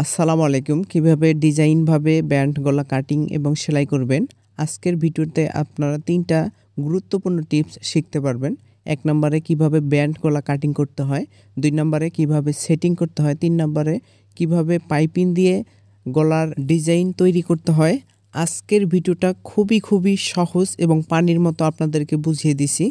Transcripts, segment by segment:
আসসালামু আলাইকুম। কিভাবে ডিজাইন ভাবে ব্যান্ড গলা কাটিং এবং সেলাই করবেন। আজকের ভিডিওতে আপনারা ৩ টা গুরুত্বপূর্ণ টিপস শিখতে পারবেন। ১ নম্বরে কিভাবে ব্যান্ড গলা কাটিং করতে হয়, ২ নম্বরে কিভাবে সেটিং করতে হয়, ৩ নম্বরে কিভাবে পাইপিং দিয়ে গলার ডিজাইন তৈরি করতে হয়। আজকের ভিডিওটা খুবই সহজ এবং পানির মতো আপনাদেরকে বুঝিয়ে দিছি।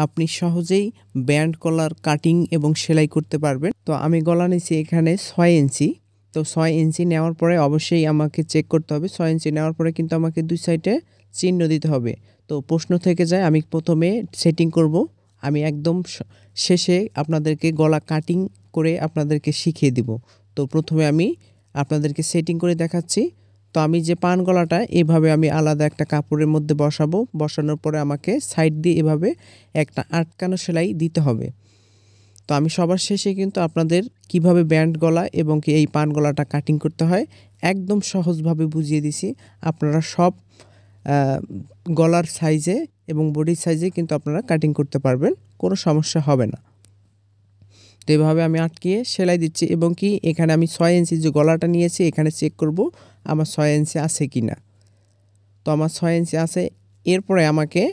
আপনি সহজেই ব্যান্ড গলার কাটিং এবং সেলাই করতে পারবেন। তো আমি গলা নিছি এখানে ৬ ইঞ্চি। তো ৬ ইঞ্চি নেওয়ার পরে অবশ্যই আমাকে চেক করতে হবে। ৬ ইঞ্চি নেওয়ার পরে কিন্তু আমাকে ২ সাইডে চিহ্ন দিতে হবে। তো প্রশ্ন থেকে যায় আমি প্রথমে সেটিং করব। আমি একদম শেষে আপনাদেরকে গলা কাটিং করে আপনাদেরকে শিখিয়ে দিব। তো প্রথমে আমি আপনাদেরকে সেটিং করে দেখাচ্ছি। তো আমি যে পান গলাটা এভাবে আমি আলাদা একটা কাপড়ের মধ্যে বসাবো। বসানোর পরে আমাকে সাইড দিয়ে এভাবে একটা আটকানো সেলাই দিতে হবে। তো আমি সবার শেষে কিন্তু আপনাদের কিভাবে ব্যান্ড গলা এবং কি এই পান গলাটা কাটিং করতে হয় একদম সহজভাবে বুঝিয়ে দিছি। আপনারা সব গলার সাইজে এবং বডির সাইজে কিন্তু আপনারা কাটিং করতে পারবেন, কোনো সমস্যা হবে না। তো এভাবে আমি আটকিয়ে সেলাই দিচ্ছি এবং কি এখানে আমি ৬ ইঞ্চি যে গলাটা নিয়েছি এখানে চেক করব আমার ৬ ইঞ্চি আছে কি না। তো আমার ৬ ইঞ্চি আছে। এরপরে আমাকে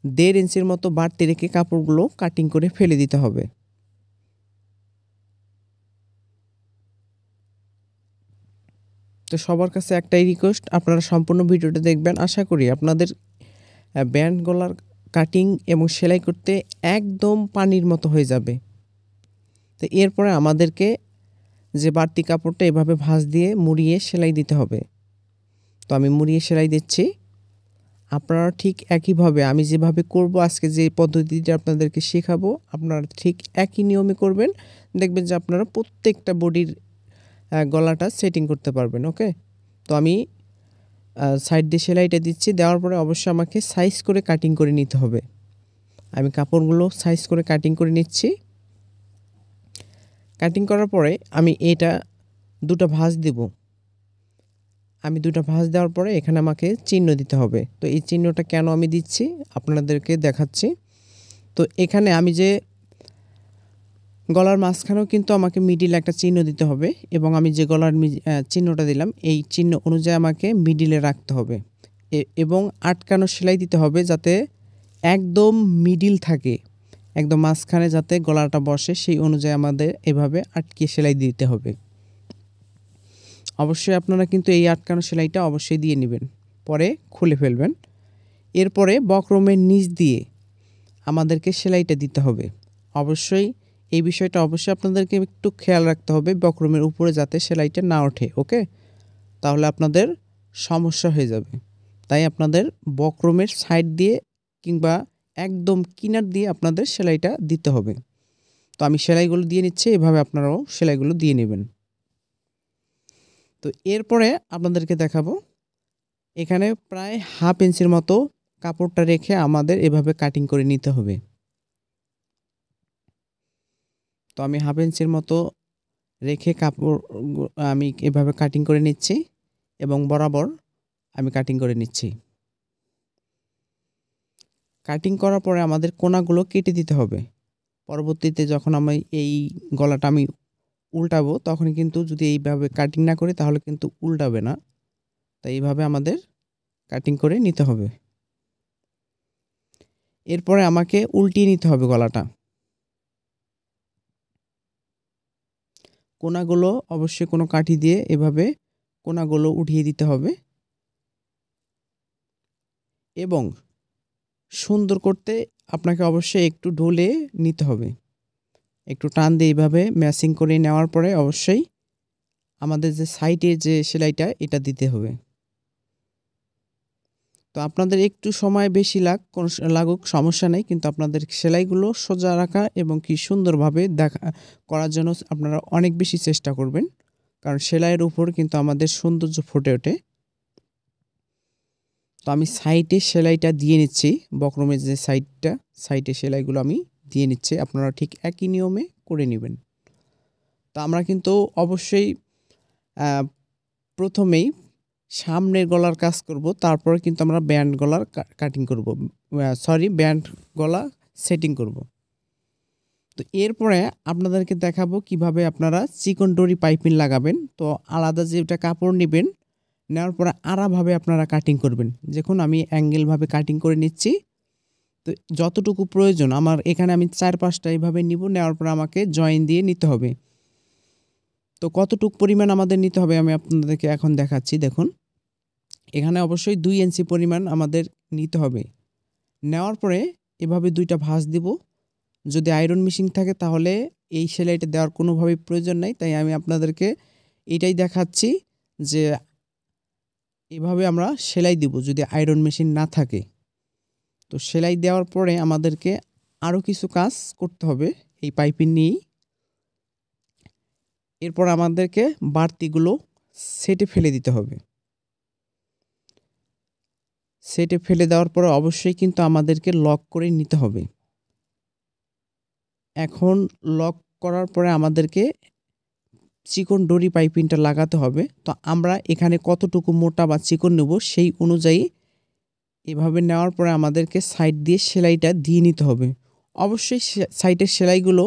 ১.৫ ইঞ্চির মতো বাড়তি রেখে কাপড়গুলো কাটিং করে ফেলে দিতে হবে। তো সবার কাছে একটাই রিকোয়েস্ট, আপনারা সম্পূর্ণ ভিডিওটা দেখবেন। আশা করি আপনাদের ব্যান্ড গলার কাটিং এবং সেলাই করতে একদম পানির মতো হয়ে যাবে। তো এরপরে আমাদেরকে যে বাড়তি কাপড়টা এভাবে ভাঁজ দিয়ে মুড়িয়ে সেলাই দিতে হবে। তো আমি মুড়িয়ে সেলাই দিচ্ছি। আপনারা ঠিক একইভাবে আমি যেভাবে করব, আজকে যে পদ্ধতিটা আপনাদেরকে শেখাবো আপনারা ঠিক একই নিয়মে করবেন। দেখবেন যে আপনারা প্রত্যেকটা বডির গলাটা সেটিং করতে পারবেন। ওকে, তো আমি সাইড দিয়ে সেলাইটা দিচ্ছি। দেওয়ার পরে অবশ্যই আমাকে সাইজ করে কাটিং করে নিতে হবে। আমি কাপড়গুলো সাইজ করে কাটিং করে নিচ্ছি। কাটিং করার পরে আমি এটা দুটো ভাঁজ দেব। আমি দুটো ভাঁজ দেওয়ার পরে এখানে আমাকে চিহ্ন দিতে হবে। তো এই চিহ্নটা কেন আমি দিচ্ছি আপনাদেরকে দেখাচ্ছি। তো এখানে আমি যে গলার মাঝখানেও কিন্তু আমাকে মিডিল একটা চিহ্ন দিতে হবে এবং আমি যে গলার চিহ্নটা দিলাম এই চিহ্ন অনুযায়ী আমাকে মিডিলে রাখতে হবে এবং আটকানো সেলাই দিতে হবে যাতে একদম মিডিল থাকে, একদম মাঝখানে যাতে গলাটা বসে সেই অনুযায়ী আমাদের এভাবে আটকে সেলাই দিতে হবে। অবশ্যই আপনারা কিন্তু এই আটকানো সেলাইটা অবশ্যই দিয়ে নেবেন, পরে খুলে ফেলবেন। এরপরে বক্রমের নিচ দিয়ে আমাদেরকে সেলাইটা দিতে হবে। অবশ্যই এই বিষয়টা অবশ্যই আপনাদেরকে একটু খেয়াল রাখতে হবে, বক্রমের উপরে যাতে সেলাইটা না ওঠে। ওকে, তাহলে আপনাদের সমস্যা হয়ে যাবে। তাই আপনাদের বক্রমের সাইড দিয়ে কিংবা একদম কিনার দিয়ে আপনাদের সেলাইটা দিতে হবে। তো আমি সেলাইগুলো দিয়ে নিচ্ছি, এভাবে আপনারাও সেলাইগুলো দিয়ে নেবেন। তো এরপরে আপনাদেরকে দেখাবো এখানে প্রায় হাফ ইঞ্চির মতো কাপড়টা রেখে আমাদের এভাবে কাটিং করে নিতে হবে। তো আমি হাফ ইঞ্চির মতো রেখে কাপড় আমি এভাবে কাটিং করে নিচ্ছি এবং বরাবর আমি কাটিং করে নিচ্ছি। কাটিং করার পরে আমাদের কোণাগুলো কেটে দিতে হবে। পরবর্তীতে যখন আমি এই গলাটা আমি উল্টাবো তখন কিন্তু যদি এইভাবে কাটিং না করি তাহলে কিন্তু উল্টাবে না। তাই এইভাবে আমাদের কাটিং করে নিতে হবে। এরপরে আমাকে উল্টিয়ে নিতে হবে গলাটা। কোণাগুলো অবশ্যই কোনো কাঠি দিয়ে এভাবে কোণাগুলো উঠিয়ে দিতে হবে এবং সুন্দর করতে আপনাকে অবশ্যই একটু ঢলে নিতে হবে। একটু টান দিয়ে এইভাবে ম্যাচিং করে নেওয়ার পরে অবশ্যই আমাদের যে সাইডের যে সেলাইটা এটা দিতে হবে। তো আপনাদের একটু সময় বেশি লাগুক সমস্যা নেই, কিন্তু আপনাদের সেলাইগুলো সোজা রাখা এবং কি সুন্দরভাবে করার জন্য আপনারা অনেক বেশি চেষ্টা করবেন, কারণ সেলাইয়ের উপর কিন্তু আমাদের সৌন্দর্য ফুটে ওঠে। তো আমি সাইডে সেলাইটা দিয়ে নিচ্ছি, বক্রমের যে সাইডে সেলাইগুলো আমি দিয়ে নিচ্ছি। আপনারা ঠিক একই নিয়মে করে নেবেন। তো আমরা কিন্তু অবশ্যই প্রথমেই সামনের গলার কাজ করব, তারপরে কিন্তু আমরা ব্যান্ড গলার কাটিং করব, ব্যান্ড গলা সেটিং করব। তো এরপরে আপনাদেরকে দেখাবো কিভাবে আপনারা চিকন ডরি পাইপিং লাগাবেন। তো আলাদা যেটা কাপড় নেবেন, নেওয়ার পরে আড়াভাবে আপনারা কাটিং করবেন। দেখুন আমি অ্যাঙ্গেলভাবে কাটিং করে নিচ্ছি। তো যতটুকু প্রয়োজন আমার এখানে আমি 4-5টা এইভাবে নিব, নেওয়ার পর আমাকে জয়েন দিয়ে নিতে হবে। তো কতটুকু পরিমাণ আমাদের নিতে হবে আমি আপনাদেরকে এখন দেখাচ্ছি। দেখুন এখানে অবশ্যই 2 ইঞ্চি পরিমাণ আমাদের নিতে হবে। নেওয়ার পরে এভাবে 2টা ভাঁজ দিব। যদি আয়রন মেশিন থাকে তাহলে এই সেলাইটা দেওয়ার কোনোভাবেই প্রয়োজন নাই, তাই আমি আপনাদেরকে এটাই দেখাচ্ছি যে এভাবে আমরা সেলাই দিব যদি আয়রন মেশিন না থাকে। তো সেলাই দেওয়ার পরে আমাদেরকে আরও কিছু কাজ করতে হবে এই পাইপিং নিয়েই। এরপর আমাদেরকে বাড়তিগুলো সেটে ফেলে দিতে হবে। সেটে ফেলে দেওয়ার পরে অবশ্যই কিন্তু আমাদেরকে লক করে নিতে হবে। এখন লক করার পরে আমাদেরকে চিকন ডরি পাইপিংটা লাগাতে হবে। তো আমরা এখানে কতটুকু মোটা বা চিকন নেব সেই অনুযায়ী এভাবে নেওয়ার পরে আমাদেরকে সাইড দিয়ে সেলাইটা দিয়ে নিতে হবে। অবশ্যই সাইডের সেলাইগুলো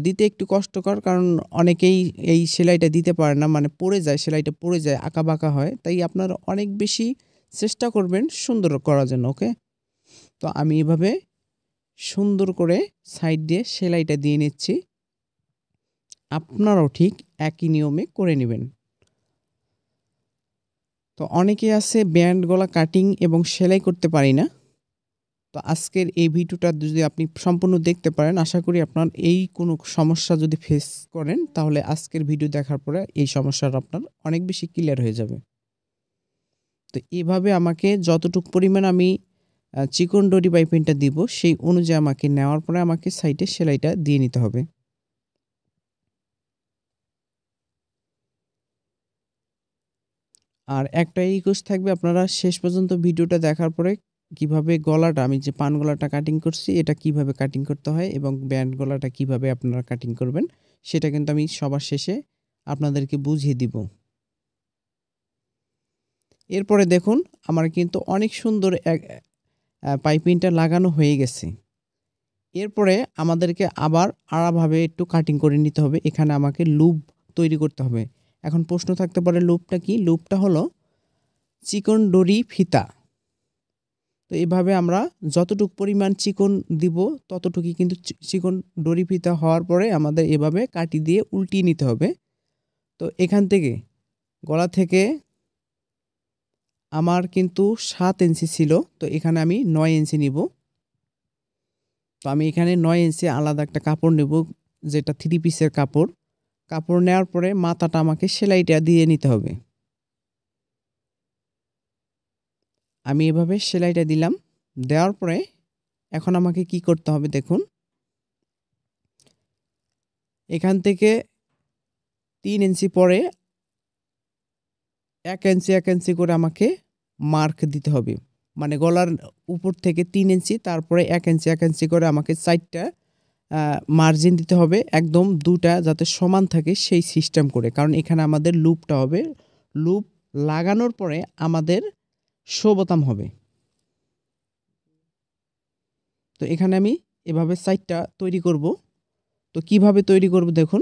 দিতে একটু কষ্টকর, কারণ অনেকেই এই সেলাইটা দিতে পারে না, মানে পড়ে যায়, সেলাইটা পড়ে যায়, আঁকাবাঁকা হয়। তাই আপনারা অনেক বেশি চেষ্টা করবেন সুন্দর করার জন্য। ওকে, তো আমি এভাবে সুন্দর করে সাইড দিয়ে সেলাইটা দিয়ে নিচ্ছি। আপনারাও ঠিক একই নিয়মে করে নেবেন। তো অনেকে আছে ব্যান্ড গলা কাটিং এবং সেলাই করতে পারি না। তো আজকের এই ভিডিওটা যদি আপনি সম্পূর্ণ দেখতে পারেন, আশা করি আপনার এই কোনো সমস্যা যদি ফেস করেন তাহলে আজকের ভিডিও দেখার পরে এই সমস্যাটা আপনার অনেক বেশি ক্লিয়ার হয়ে যাবে। তো এভাবে আমাকে যতটুকু পরিমাণ আমি চিকন ডরি পাইপিংটা দিব সেই অনুযায়ী আমাকে নেওয়ার পরে আমাকে সাইডে সেলাইটা দিয়ে নিতে হবে। আর একটাই রিকোয়েস্ট থাকবে, আপনারা শেষ পর্যন্ত ভিডিওটা দেখার পরে কিভাবে গলাটা, আমি যে পান গলাটা কাটিং করছি এটা কিভাবে কাটিং করতে হয় এবং ব্যান্ড গলাটা কিভাবে আপনারা কাটিং করবেন সেটা কিন্তু আমি সবার শেষে আপনাদেরকে বুঝিয়ে দিব। এরপরে দেখুন আমার কিন্তু অনেক সুন্দর পাইপিংটা লাগানো হয়ে গেছে। এরপরে আমাদেরকে আবার আড়াভাবে একটু কাটিং করে নিতে হবে। এখানে আমাকে লুপ তৈরি করতে হবে। এখন প্রশ্ন থাকতে পারে লুপটা কি? লুপটা হলো চিকন ডরি ফিতা। তো এভাবে আমরা যতটুকু পরিমাণ চিকন দিব ততটুকুই কিন্তু চিকন ডরি ফিতা হওয়ার পরে আমাদের এভাবে কাটি দিয়ে উল্টিয়ে নিতে হবে। তো এখান থেকে গলা থেকে আমার কিন্তু 7 ইঞ্চি ছিল, তো এখানে আমি 9 ইঞ্চি নিব। তো আমি এখানে 9 ইঞ্চি আলাদা একটা কাপড় নেব, যেটা 3 পিসের কাপড়। কাপড় নেওয়ার পরে মাথাটা আমাকে সেলাইটা দিয়ে নিতে হবে। আমি এভাবে সেলাইটা দিলাম। দেওয়ার পরে এখন আমাকে কি করতে হবে দেখুন, এখান থেকে 3 ইঞ্চি পরে 1 ইঞ্চি 1 ইঞ্চি করে আমাকে মার্ক দিতে হবে। মানে গলার উপর থেকে 3 ইঞ্চি, তারপরে 1 ইঞ্চি 1 ইঞ্চি করে আমাকে 4টা মার্জিন দিতে হবে, একদম 2টা যাতে সমান থাকে সেই সিস্টেম করে। কারণ এখানে আমাদের লুপটা হবে। লুপ লাগানোর পরে আমাদের শো বোতাম হবে। তো এখানে আমি এভাবে 4টা তৈরি করব। তো কিভাবে তৈরি করব দেখুন।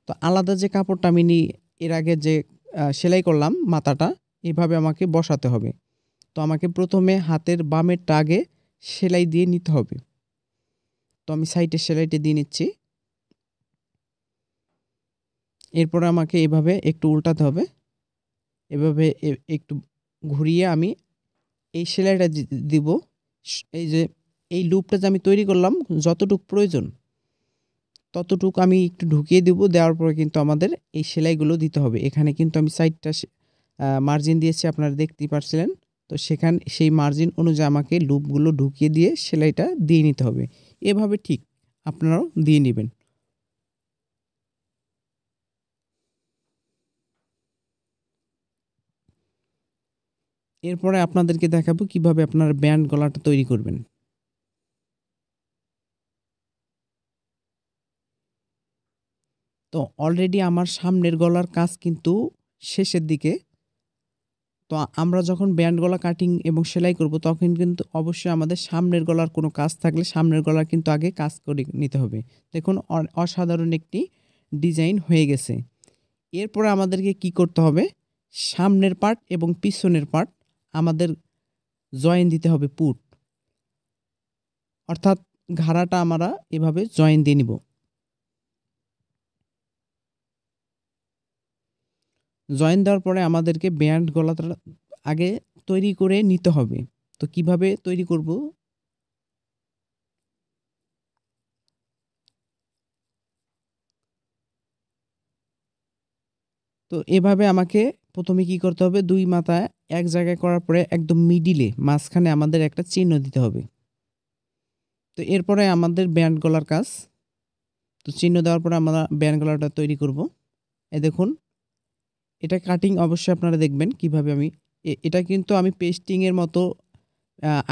তো আলাদা যে কাপড়টা আমি এর আগে যে সেলাই করলাম মাথাটা, এভাবে আমাকে বসাতে হবে। তো আমাকে প্রথমে হাতের বামের টাগে সেলাই দিয়ে নিতে হবে। তো আমি সাইডে সেলাইটা দিয়ে নিচ্ছি। এরপরে আমাকে এভাবে একটু উল্টাতে হবে। এভাবে একটু ঘুরিয়ে আমি এই সেলাইটা দিব। এই যে এই লুপটা যে আমি তৈরি করলাম, যতটুকু প্রয়োজন ততটুকু আমি একটু ঢুকিয়ে দিব। দেওয়ার পরে কিন্তু আমাদের এই সেলাইগুলো দিতে হবে। এখানে কিন্তু আমি সাইডটা মার্জিন দিয়েছি, আপনারা দেখতেই পারছিলেন। তো সেই মার্জিন অনুযায়ী আমাকে লুপগুলো ঢুকিয়ে দিয়ে সেলাইটা দিয়ে নিতে হবে। এভাবে ঠিক আপনারাও দিয়ে নেবেন। এরপরে আপনাদেরকে দেখাবো কিভাবে আপনারা ব্যান্ড গলাটা তৈরি করবেন। তো অলরেডি আমার সামনের গলার কাজ কিন্তু শেষের দিকে। তো আমরা যখন ব্যান্ড গলা কাটিং এবং সেলাই করব তখন কিন্তু অবশ্যই আমাদের সামনের গলার কোনো কাজ থাকলে সামনের গলার কিন্তু আগে কাজ করে নিতে হবে। দেখুন অসাধারণ একটি ডিজাইন হয়ে গেছে। এরপরে আমাদেরকে কি করতে হবে, সামনের পার্ট এবং পিছনের পার্ট আমাদের জয়েন দিতে হবে পুট, অর্থাৎ ঘাড়াটা আমরা এভাবে জয়েন দিয়ে নিব। জয়েন দেওয়ার পরে আমাদেরকে ব্যান্ড গলাটা আগে তৈরি করে নিতে হবে। তো কিভাবে তৈরি করব, তো এভাবে আমাকে প্রথমে কি করতে হবে, দুই মাথা এক জায়গায় করার পরে একদম মিডিলে মাঝখানে আমাদের একটা চিহ্ন দিতে হবে। তো এরপরে আমাদের ব্যান্ড গলার কাজ। তো চিহ্ন দেওয়ার পরে আমরা ব্যান্ড গলাটা তৈরি করব। এই দেখুন, এটা কাটিং অবশ্যই আপনারা দেখবেন কিভাবে আমি এটা কিন্তু আমি পেস্টিংয়ের মতো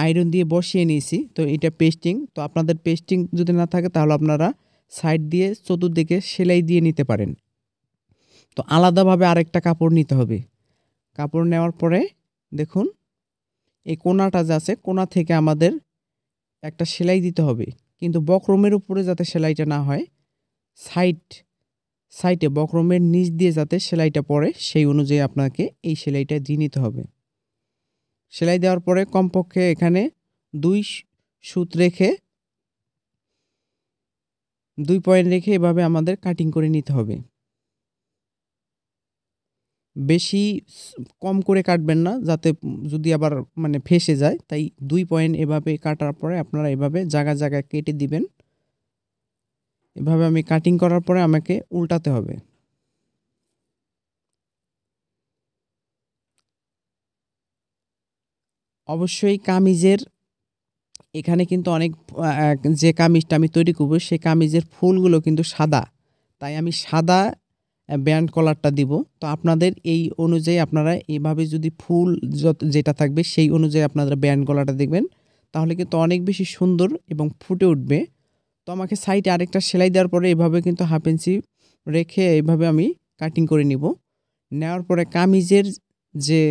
আয়রন দিয়ে বসিয়ে নিয়েছি। তো এটা পেস্টিং, তো আপনাদের পেস্টিং যদি না থাকে তাহলে আপনারা সাইড দিয়ে চতুর্দিকে সেলাই দিয়ে নিতে পারেন। তো আলাদাভাবে আরেকটা কাপড় নিতে হবে। কাপড় নেওয়ার পরে দেখুন, এই কোণাটা যে আছে কোণা থেকে আমাদের একটা সেলাই দিতে হবে, কিন্তু বক্রমের উপরে যাতে সেলাইটা না হয়, সাইডে বক্রমের নিচ দিয়ে যাতে সেলাইটা পড়ে সেই অনুযায়ী আপনাকে এই সেলাইটা দিয়ে নিতে হবে। সেলাই দেওয়ার পরে কমপক্ষে এখানে 2 সুত রেখে 2 পয়েন্ট রেখে এভাবে আমাদের কাটিং করে নিতে হবে। বেশি কম করে কাটবেন না, যাতে যদি আবার মানে ফেঁসে যায়, তাই 2 পয়েন্ট এভাবে কাটার পরে আপনারা এভাবে জায়গায় জায়গায় কেটে দিবেন। এভাবে আমি কাটিং করার পরে আমাকে উল্টাতে হবে। অবশ্যই কামিজের এখানে কিন্তু অনেক যে কামিজটা আমি তৈরি করব সেই কামিজের ফুলগুলো কিন্তু সাদা, তাই আমি সাদা ব্যান্ড কলারটা দিব। তো আপনাদের এই অনুযায়ী আপনারা এভাবে যদি ফুল যেটা থাকবে সেই অনুযায়ী আপনারা ব্যান্ড গলাটা দেখবেন, তাহলে কিন্তু অনেক বেশি সুন্দর এবং ফুটে উঠবে। তো আমাকে সাইডে আরেকটা সেলাই দেওয়ার পরে এভাবে কিন্তু 1/2 ইঞ্চি রেখে এইভাবে আমি কাটিং করে নিব। নেওয়ার পরে কামিজের যে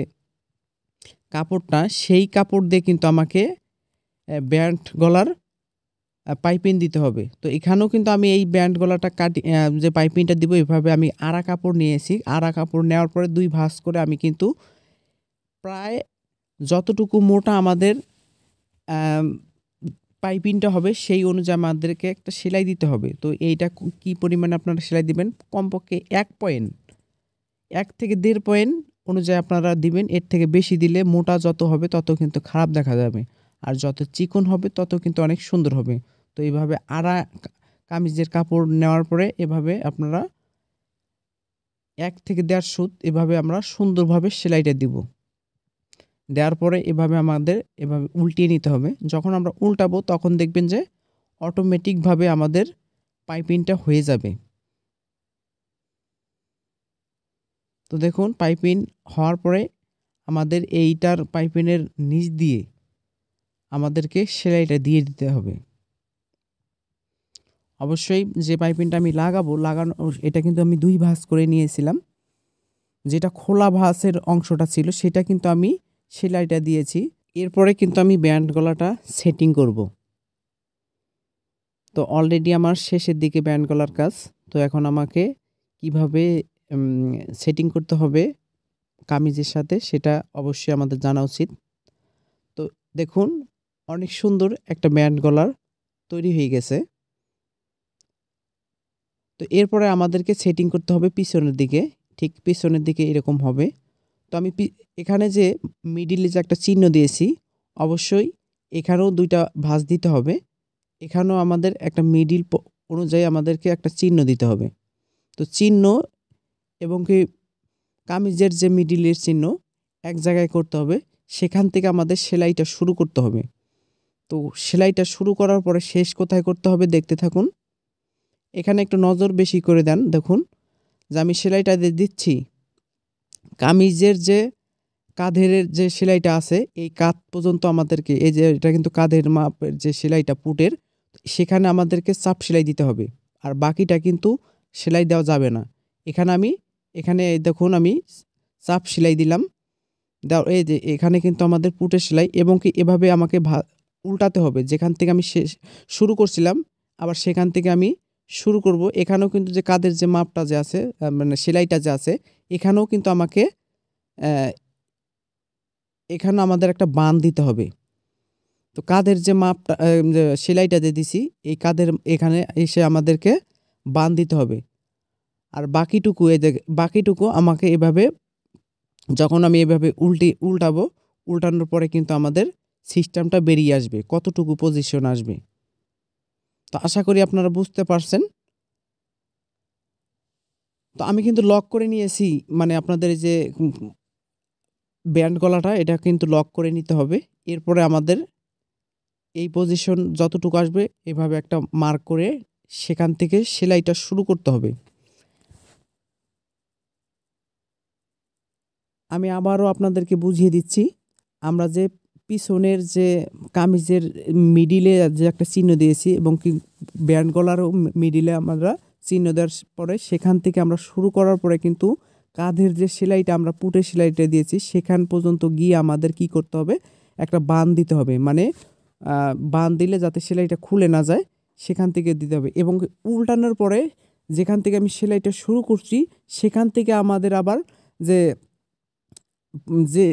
কাপড়টা সেই কাপড় দিয়ে কিন্তু আমাকে ব্যান্ড গলার পাইপিং দিতে হবে। তো এখানেও কিন্তু আমি এই ব্যান্ড গলাটা যে পাইপিংটা দিব এভাবে আমি আড়া কাপড় নিয়েছি। আড়া কাপড় নেওয়ার পরে 2 ভাঁজ করে আমি কিন্তু প্রায় যতটুকু মোটা আমাদের পাইপিংটা হবে সেই অনুযায়ী আমাদেরকে একটা সেলাই দিতে হবে। তো এইটা কি পরিমাণে আপনারা সেলাই দিবেন, কমপক্ষে 1 পয়েন্ট 1 থেকে 1.5 পয়েন্ট অনুযায়ী আপনারা দিবেন। এর থেকে বেশি দিলে মোটা যত হবে তত কিন্তু খারাপ দেখা যাবে, আর যত চিকন হবে তত কিন্তু অনেক সুন্দর হবে। তো এইভাবে আড়া কামিজের কাপড় নেওয়ার পরে এভাবে আপনারা 1 থেকে 1.5 সুত এভাবে আমরা সুন্দরভাবে সেলাইটা দিব। দেওয়ার পরে এভাবে আমাদের এভাবে উল্টিয়ে নিতে হবে। যখন আমরা উল্টাবো তখন দেখবেন যে অটোমেটিকভাবে আমাদের পাইপিংটা হয়ে যাবে। তো দেখুন, পাইপিং হওয়ার পরে আমাদের এইটার পাইপিংয়ের নিচ দিয়ে আমাদেরকে সেলাইটা দিয়ে দিতে হবে। অবশ্যই যে পাইপিংটা আমি লাগানো এটা কিন্তু আমি 2 ভাঁজ করে নিয়েছিলাম। যেটা খোলা ভাঁজের অংশটা ছিল সেটা কিন্তু আমি সেলাইটা দিয়েছি। এরপরে কিন্তু আমি ব্যান্ড গলাটা সেটিং করব। তো অলরেডি আমার শেষের দিকে ব্যান্ড গলার কাজ। তো এখন আমাকে কিভাবে সেটিং করতে হবে কামিজের সাথে সেটা অবশ্যই আমাদের জানা উচিত। তো দেখুন, অনেক সুন্দর একটা ব্যান্ড গলার তৈরি হয়ে গেছে। তো এরপরে আমাদেরকে সেটিং করতে হবে পিছনের দিকে, ঠিক পিছনের দিকে এরকম হবে। তো আমি এখানে যে মিডিলে যে একটা চিহ্ন দিয়েছি, অবশ্যই এখানেও 2টা ভাঁজ দিতে হবে। এখানেও আমাদের একটা মিডিল অনুযায়ী আমাদেরকে একটা চিহ্ন দিতে হবে। তো চিহ্ন এবং কি কামিজের যে মিডিলের চিহ্ন এক জায়গায় করতে হবে, সেখান থেকে আমাদের সেলাইটা শুরু করতে হবে। তো সেলাইটা শুরু করার পরে শেষ কোথায় করতে হবে দেখতে থাকুন। এখানে একটু নজর বেশি করে দেন। দেখুন যে আমি সেলাইটা দিচ্ছি, কামিজের যে কাঁধের যে সেলাইটা আছে এই কাঁধ পর্যন্ত আমাদেরকে, এই যে এটা কিন্তু কাঁধের মাপের যে সেলাইটা পুটের, সেখানে আমাদেরকে চাপ সেলাই দিতে হবে। আর বাকিটা কিন্তু সেলাই দেওয়া যাবে না। এখানে দেখুন আমি চাপ সেলাই দিলাম। দেওয়ার এই যে এখানে কিন্তু আমাদের পুটের সেলাই এবং কি এভাবে আমাকে উল্টাতে হবে, যেখান থেকে আমি শুরু করছিলাম আবার সেখান থেকে আমি শুরু করব। এখানেও কিন্তু যে কাঁধের যে মাপটা যে আছে মানে সেলাইটা যে আছে এখানেও কিন্তু আমাকে এখানে আমাদের একটা বান দিতে হবে। তো কাঁধের যে মাপটা যে সেলাইটা যে দিছি এই কাঁধের এখানে এসে আমাদেরকে বান দিতে হবে। আর বাকিটুকু এই যে বাকিটুকু আমাকে এভাবে যখন আমি এভাবে উল্টাবো, উল্টানোর পরে কিন্তু আমাদের সিস্টেমটা বেরিয়ে আসবে, কতটুকু পজিশন আসবে। তো আশা করি আপনারা বুঝতে পারছেন। তো আমি কিন্তু লক করে নিয়েছি, মানে আপনাদের এই যে ব্যান্ড গলাটা এটা কিন্তু লক করে নিতে হবে। এরপরে আমাদের এই পজিশন যতটুকু আসবে এভাবে একটা মার্ক করে সেখান থেকে সেলাইটা শুরু করতে হবে। আমি আবারও আপনাদেরকে বুঝিয়ে দিচ্ছি, আমরা যে পিছনের যে কামিজের মিডিলে যে একটা চিহ্ন দিয়েছি এবং কি ব্যান্ড গলারও মিডিলে আমরা চিহ্ন দেওয়ার পরে সেখান থেকে আমরা শুরু করার পরে কিন্তু কাঁধের যে সেলাইটা আমরা পুটের সেলাইটা দিয়েছি সেখান পর্যন্ত গিয়ে আমাদের কি করতে হবে, একটা বান দিতে হবে। মানে বান দিলে যাতে সেলাইটা খুলে না যায় সেখান থেকে দিতে হবে। এবং উল্টানোর পরে যেখান থেকে আমি সেলাইটা শুরু করছি সেখান থেকে আমাদের আবার যে যে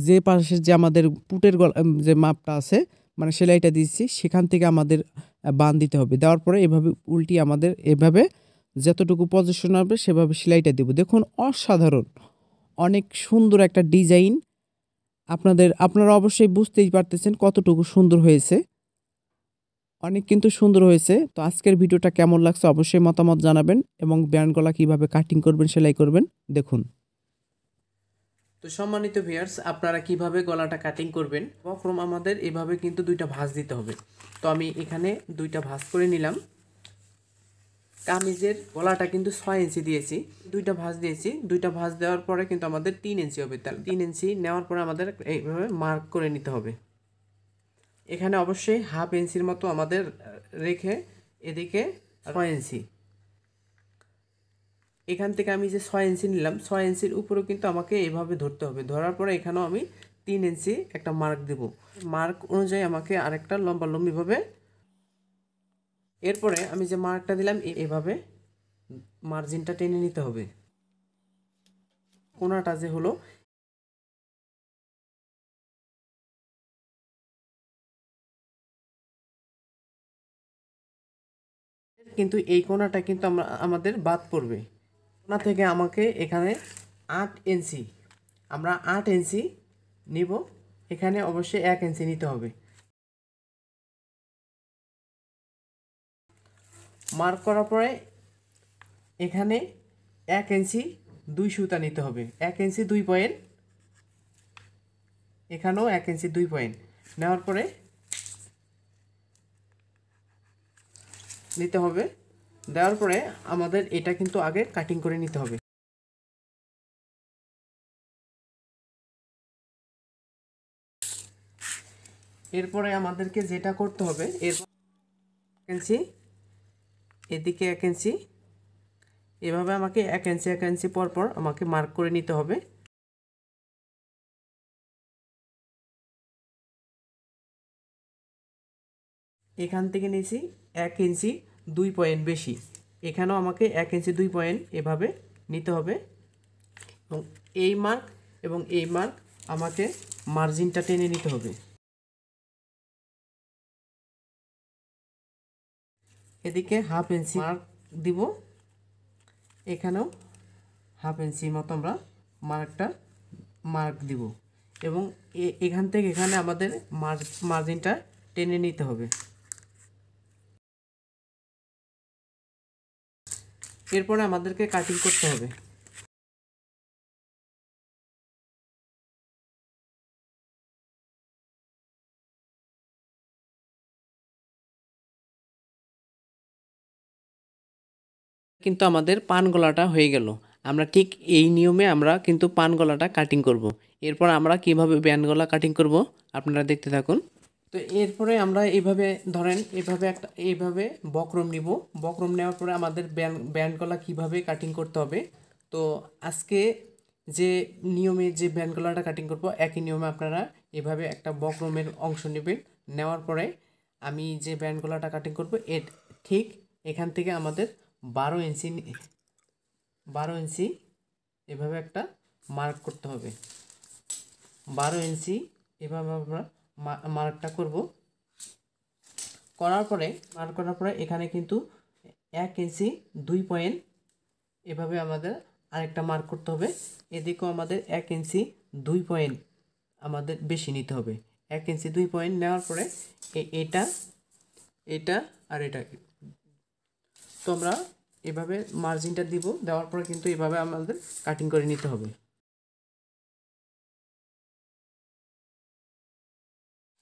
যে পাশের যে আমাদের পুটের গলা যে মাপটা আছে মানে সেলাইটা দিচ্ছি সেখান থেকে আমাদের বান দিতে হবে। দেওয়ার পরে এভাবে উল্টি আমাদের এভাবে যতটুকু পজিশন হবে সেভাবে সেলাইটা দেব। দেখুন অসাধারণ, অনেক সুন্দর একটা ডিজাইন। আপনারা অবশ্যই বুঝতেই পারতেছেন কতটুকু সুন্দর হয়েছে, অনেক কিন্তু সুন্দর হয়েছে। তো আজকের ভিডিওটা কেমন লাগছে অবশ্যই মতামত জানাবেন এবং ব্যান্ড গলা কীভাবে কাটিং করবেন সেলাই করবেন দেখুন। তো সম্মানিত ভিউয়ার্স, আপনারা কিভাবে গলাটা কাটিং করবেন, বক্রম আমাদের এভাবে কিন্তু দুইটা ভাঁজ দিতে হবে। তো আমি এখানে দুইটা ভাঁজ করে নিলাম। কামিজের গলাটা কিন্তু 6 ইঞ্চি দিয়েছি, দুইটা ভাঁজ দিয়েছি। দুইটা ভাঁজ দেওয়ার পরে কিন্তু আমাদের 3 ইঞ্চি হবে। তাহলে 3 ইঞ্চি নেওয়ার পরে আমাদের এইভাবে মার্ক করে নিতে হবে। এখানে অবশ্যই হাফ ইঞ্চির মতো আমাদের রেখে এদিকে 6 ইঞ্চি, এখান থেকে আমি যে 6 ইঞ্চি নিলাম 6 ইঞ্চির উপরেও কিন্তু আমাকে এভাবে ধরতে হবে। ধরার পরে এখানেও আমি 3 ইঞ্চি একটা মার্ক দেব। মার্ক অনুযায়ী আমাকে আরেকটা লম্বিভাবে, এরপরে আমি যে মার্কটা দিলাম এভাবে মার্জিনটা টেনে নিতে হবে। কোণাটা যে হলো কিন্তু এই কোণাটা কিন্তু আমাদের বাদ পড়বে। কোণা থেকে আমাকে এখানে 8 ইঞ্চি, আমরা 8 ইঞ্চি নিব। এখানে অবশ্যই 1 ইঞ্চি নিতে হবে। মার্ক করার পরে এখানে 1 ইঞ্চি 2 সুতা নিতে হবে। 1 ইঞ্চি 2 পয়েন্ট, এখানেও 1 ইঞ্চি 2 পয়েন্ট নেওয়ার পরে নিতে হবে। দেওয়ার পরে আমাদের এটা কিন্তু আগে কাটিং করে নিতে হবে। এরপরে আমাদেরকে যেটা করতে হবে, এরপর 1 ইঞ্চি এদিকে 1 ইঞ্চি, এভাবে আমাকে 1 ইঞ্চি 1 ইঞ্চি পর পর আমাকে মার্ক করে নিতে হবে। এখান থেকে নিয়েছি 1 ইঞ্চি 2 পয়েন্ট বেশি, এখানেও আমাকে 1 ইঞ্চি 2 পয়েন্ট এভাবে নিতে হবে। এবং এই মার্ক এবং এই মার্ক আমাকে মার্জিনটা টেনে নিতে হবে। এদিকে হাফ ইঞ্চি মার্ক দিব, এখানেও হাফ ইঞ্চি মতো আমরা মার্ক দিব এবং এখান থেকে এখানে আমাদের মার্জিনটা টেনে নিতে হবে। এরপরে আমাদেরকে কাটিং করতে হবে। কিন্তু আমাদের পান গলাটা হয়ে গেল। আমরা ঠিক এই নিয়মে আমরা কিন্তু পান গলাটা কাটিং করব। এরপর আমরা কিভাবে ব্যান্ড গলা কাটিং করব আপনারা দেখতে থাকুন। তো এরপরে আমরা এইভাবে ধরেন এইভাবে বক্রম নিব। বক্রম নেওয়ার পরে আমাদের ব্যান্ড গলা কীভাবে কাটিং করতে হবে, তো আজকে যে নিয়মে যে ব্যান্ড গলাটা কাটিং করব একই নিয়মে আপনারা এভাবে একটা বক্রমের অংশ নেবেন। নেওয়ার পরে আমি যে ব্যান্ড গলাটা কাটিং করব এর ঠিক এখান থেকে আমাদের 12 ইঞ্চি এভাবে একটা মার্ক করতে হবে। 12 ইঞ্চি এভাবে আমরা মার্কটা করব। করার পরে এখানে কিন্তু 1 ইঞ্চি 2 পয়েন্ট এভাবে আমাদের আরেকটা মার্ক করতে হবে। এদিকেও আমাদের 1 ইঞ্চি 2 পয়েন্ট আমাদের বেশি নিতে হবে। 1 ইঞ্চি 2 পয়েন্ট নেওয়ার পরে এটা এটা আর এটা তো আমরা এভাবে মার্জিনটা দিব। দেওয়ার পরে কিন্তু এভাবে আমাদের কাটিং করে নিতে হবে।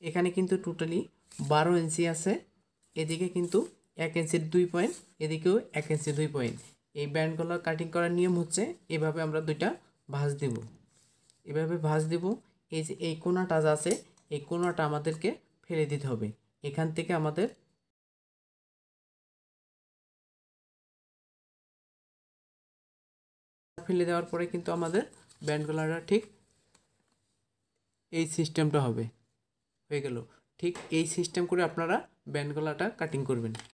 এখানে কিন্তু টোটালি 12 ইঞ্চি আছে। এদিকে কিন্তু 1 ইঞ্চি 2 পয়েন্ট, এদিকেও 1 ইঞ্চি 2 পয়েন্ট। এই ব্যান্ড গলা কাটিং করার নিয়ম হচ্ছে এভাবে আমরা দুইটা ভাঁজ দেব। এভাবে ভাঁজ দেব। এই যে এই কোণাটা যা আছে এই কোণাটা আমাদেরকে ফেলে দিতে হবে। এখান থেকে আমাদের ফেলে দেওয়ার পরে কিন্তু আমাদের ব্যান্ড গলাটা ঠিক এই সিস্টেমটা হবে। হয়ে গেল। ঠিক এই সিস্টেম করে আপনারা ব্যান্ড গলাটা কাটিং করবেন।